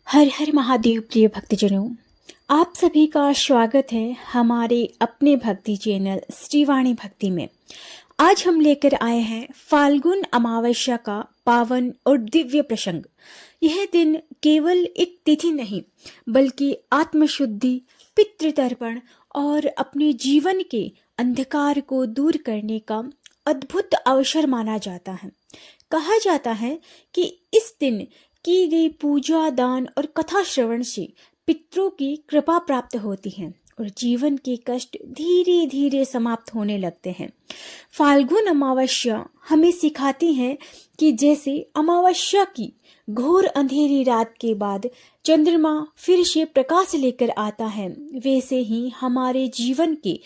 हर हर महादेव प्रिय भक्तजनों, आप सभी का स्वागत है हमारे अपने भक्ति चैनल श्रीवाणी भक्ति में। आज हम लेकर आए हैं फाल्गुन अमावस्या का पावन और दिव्य प्रसंग। यह दिन केवल एक तिथि नहीं बल्कि आत्मशुद्धि, पितृतर्पण और अपने जीवन के अंधकार को दूर करने का अद्भुत अवसर माना जाता है। कहा जाता है कि इस दिन की गई पूजा, दान और कथा श्रवण से पितरों की कृपा प्राप्त होती है और जीवन के कष्ट धीरे धीरे समाप्त होने लगते हैं। फाल्गुन अमावस्या हमें सिखाती है कि जैसे अमावस्या की घोर अंधेरी रात के बाद चंद्रमा फिर से प्रकाश लेकर आता है, वैसे ही हमारे जीवन के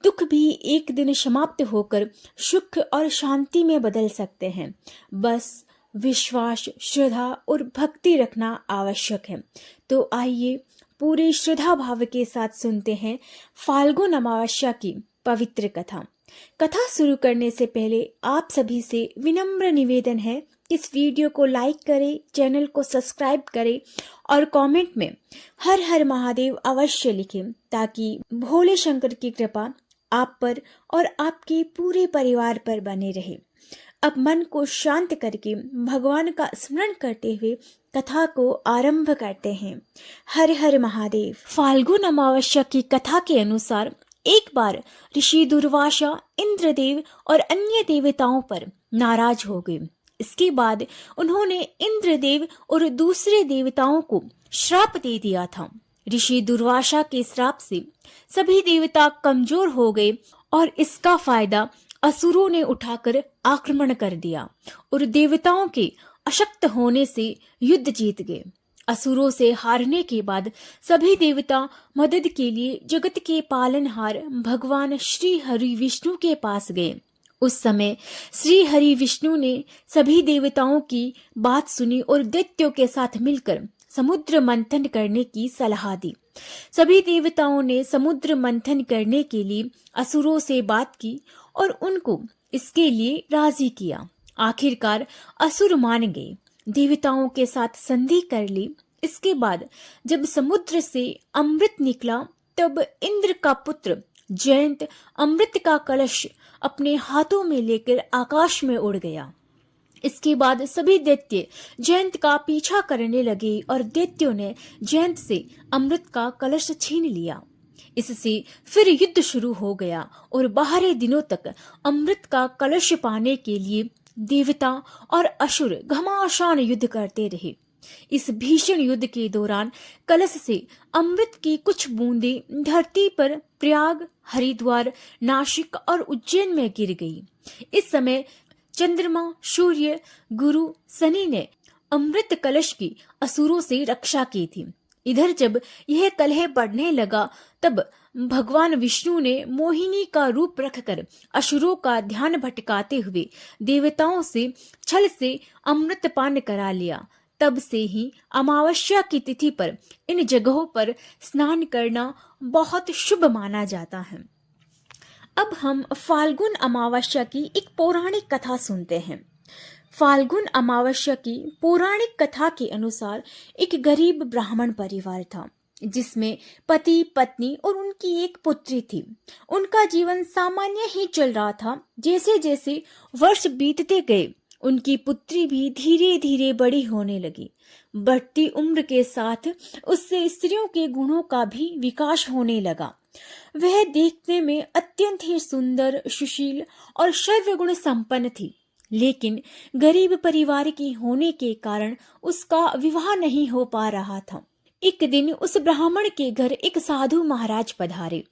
दुख भी एक दिन समाप्त होकर सुख और शांति में बदल सकते हैं। बस विश्वास, श्रद्धा और भक्ति रखना आवश्यक है। तो आइए पूरे श्रद्धा भाव के साथ सुनते हैं फाल्गुन अमावस्या की पवित्र कथा। कथा शुरू करने से पहले आप सभी से विनम्र निवेदन है कि इस वीडियो को लाइक करें, चैनल को सब्सक्राइब करें और कमेंट में हर हर महादेव अवश्य लिखें, ताकि भोले शंकर की कृपा आप पर और आपके पूरे परिवार पर बने रहे। अब मन को शांत करके भगवान का स्मरण करते हुए कथा को आरंभ करते हैं। हर हर महादेव। फाल्गुन अमावस्या की कथा के अनुसार एक बार ऋषि दुर्वासा इंद्रदेव और अन्य देवताओं पर नाराज हो गए। इसके बाद उन्होंने इंद्रदेव और दूसरे देवताओं को श्राप दे दिया था। ऋषि दुर्वासा के श्राप से सभी देवता कमजोर हो गए और इसका फायदा असुरों ने उठाकर आक्रमण कर दिया और देवताओं के अशक्त होने से युद्ध जीत गए। असुरों से हारने के बाद सभी देवता मदद के लिए जगत के पालनहार भगवान श्री हरि विष्णु के पास गए। उस समय श्री हरि विष्णु ने सभी देवताओं की बात सुनी और दैत्यों के साथ मिलकर समुद्र मंथन करने की सलाह दी। सभी देवताओं ने समुद्र मंथन करने के लिए असुरों से बात की और उनको इसके लिए राजी किया। आखिरकार असुर मान गए, देवताओं के साथ संधि कर ली। इसके बाद जब समुद्र से अमृत निकला, तब इंद्र का पुत्र जयंत अमृत का कलश अपने हाथों में लेकर आकाश में उड़ गया। इसके बाद सभी दैत्य जयंत का पीछा करने लगे और दैत्यों ने जयंत से अमृत का कलश छीन लिया। इससे फिर युद्ध शुरू हो गया और 12 दिनों तक अमृत का कलश पाने के लिए देवता और असुर घमासान युद्ध करते रहे। इस भीषण युद्ध के दौरान कलश से अमृत की कुछ बूंदें धरती पर प्रयाग, हरिद्वार, नासिक और उज्जैन में गिर गई। इस समय चंद्रमा, सूर्य, गुरु, शनि ने अमृत कलश की असुरों से रक्षा की थी। इधर जब यह कलह बढ़ने लगा, तब भगवान विष्णु ने मोहिनी का रूप रखकर असुरों का ध्यान भटकाते हुए देवताओं से छल से अमृत पान करा लिया। तब से ही अमावस्या की तिथि पर इन जगहों पर स्नान करना बहुत शुभ माना जाता है। अब हम फाल्गुन अमावस्या की एक पौराणिक कथा सुनते हैं। फाल्गुन अमावस्या की पौराणिक कथा के अनुसार एक गरीब ब्राह्मण परिवार था, जिसमें पति, पत्नी और उनकी एक पुत्री थी। उनका जीवन सामान्य ही चल रहा था। जैसे जैसे वर्ष बीतते गए, उनकी पुत्री भी धीरे धीरे बड़ी होने लगी। बढ़ती उम्र के साथ उससे स्त्रियों के गुणों का भी विकास होने लगा। वह देखने में अत्यंत ही सुंदर, सुशील और सर्वगुण संपन्न थी, लेकिन गरीब परिवार की होने के कारण उसका विवाह नहीं हो पा रहा था। एक दिन उस ब्राह्मण के घर एक साधु महाराज पधारे।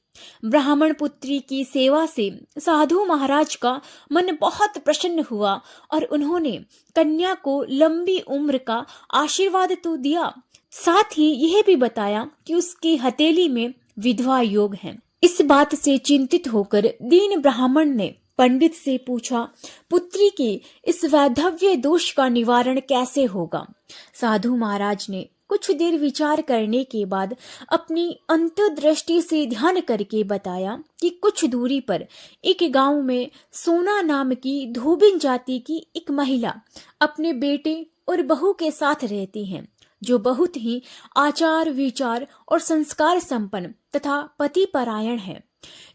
ब्राह्मण पुत्री की सेवा से साधु महाराज का मन बहुत प्रसन्न हुआ और उन्होंने कन्या को लंबी उम्र का आशीर्वाद तो दिया, साथ ही यह भी बताया कि उसकी हथेली में विधवा योग है। इस बात से चिंतित होकर दीन ब्राह्मण ने पंडित से पूछा, पुत्री के इस वैधव्य दोष का निवारण कैसे होगा? साधु महाराज ने कुछ देर विचार करने के बाद अपनी अंतर्दृष्टि से ध्यान करके बताया कि कुछ दूरी पर एक गांव में सोना नाम की धोबिन जाति की एक महिला अपने बेटे और बहू के साथ रहती हैं। जो बहुत ही आचार विचार और संस्कार संपन्न तथा पति परायण है।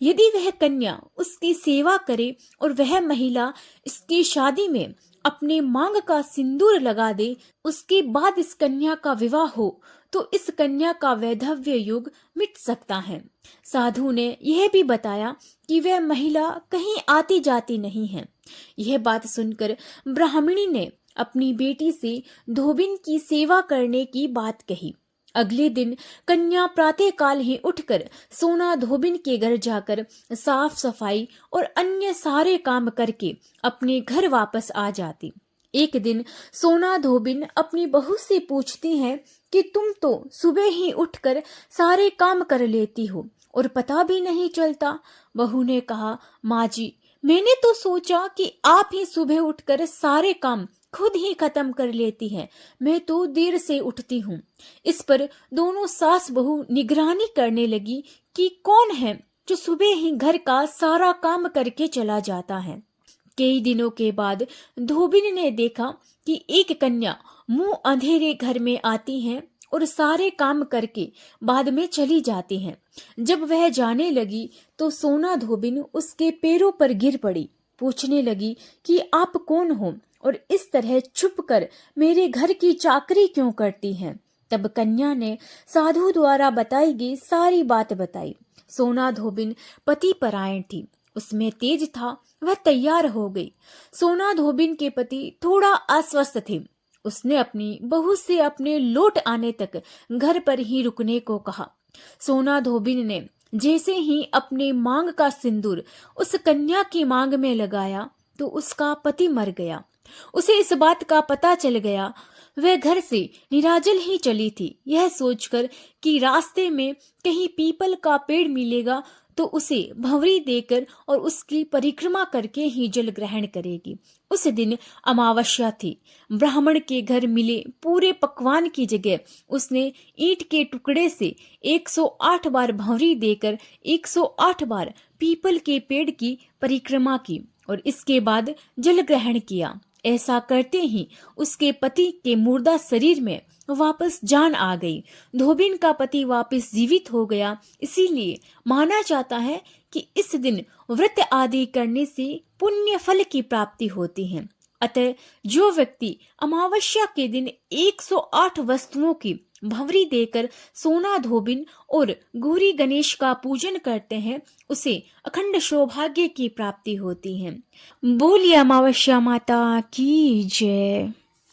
यदि वह कन्या उसकी सेवा करे और वह महिला इसकी शादी में अपने मांग का सिंदूर लगा दे, उसके बाद इस कन्या का विवाह हो तो इस कन्या का वैधव्य युग मिट सकता है। साधु ने यह भी बताया कि वह महिला कहीं आती जाती नहीं है। यह बात सुनकर ब्राह्मणी ने अपनी बेटी से धोबिन की सेवा करने की बात कही। अगले दिन कन्या प्रातःकाल ही उठकर सोना धोबिन के घर जाकर साफ सफाई और अन्य सारे काम करके अपने घर वापस आ जाती। एक दिन सोना धोबिन अपनी बहू से पूछती है कि तुम तो सुबह ही उठकर सारे काम कर लेती हो और पता भी नहीं चलता। बहू ने कहा, माँ जी, मैंने तो सोचा कि आप ही सुबह उठकर सारे काम खुद ही खत्म कर लेती हैं, मैं तो देर से उठती हूँ। इस पर दोनों सास बहू निगरानी करने लगी कि कौन है जो सुबह ही घर का सारा काम करके चला जाता है। कई दिनों के बाद धोबिन ने देखा कि एक कन्या मुंह अंधेरे घर में आती है और सारे काम करके बाद में चली जाती है। जब वह जाने लगी तो सोना धोबिन उसके पैरों पर गिर पड़ी, पूछने लगी कि आप कौन हो और इस तरह छुप कर मेरे घर की चाकरी क्यों करती हैं। तब कन्या ने साधु द्वारा बताई गई सारी बात बताई। सोना धोबिन पति परायण थी, उसमें तेज था, वह तैयार हो गई। सोना धोबिन के पति थोड़ा अस्वस्थ थे। उसने अपनी बहू से अपने लौट आने तक घर पर ही रुकने को कहा। सोना धोबिन ने जैसे ही अपने मांग का सिंदूर उस कन्या की मांग में लगाया तो उसका पति मर गया। उसे इस बात का पता चल गया। वह घर से निराजल ही चली थी, यह सोचकर कि रास्ते में कहीं पीपल का पेड़ मिलेगा तो उसे भंवरी देकर और उसकी परिक्रमा करके ही जल ग्रहण करेगी। उस दिन अमावस्या थी। ब्राह्मण के घर मिले पूरे पकवान की जगह उसने ईंट के टुकड़े से 108 बार भंवरी देकर 108 बार पीपल के पेड़ की परिक्रमा की और इसके बाद जल ग्रहण किया। ऐसा करते ही उसके पति के मुर्दा शरीर में वापस जान आ गई। धोबिन का पति वापस जीवित हो गया। इसीलिए माना जाता है कि इस दिन व्रत आदि करने से पुण्य फल की प्राप्ति होती है। अतः जो व्यक्ति अमावस्या के दिन 108 वस्तुओं की भंवरी देकर सोना धोबिन और गौरी गणेश का पूजन करते हैं, उसे अखंड सौभाग्य की प्राप्ति होती है। बोलिए अमावस्या माता की जय।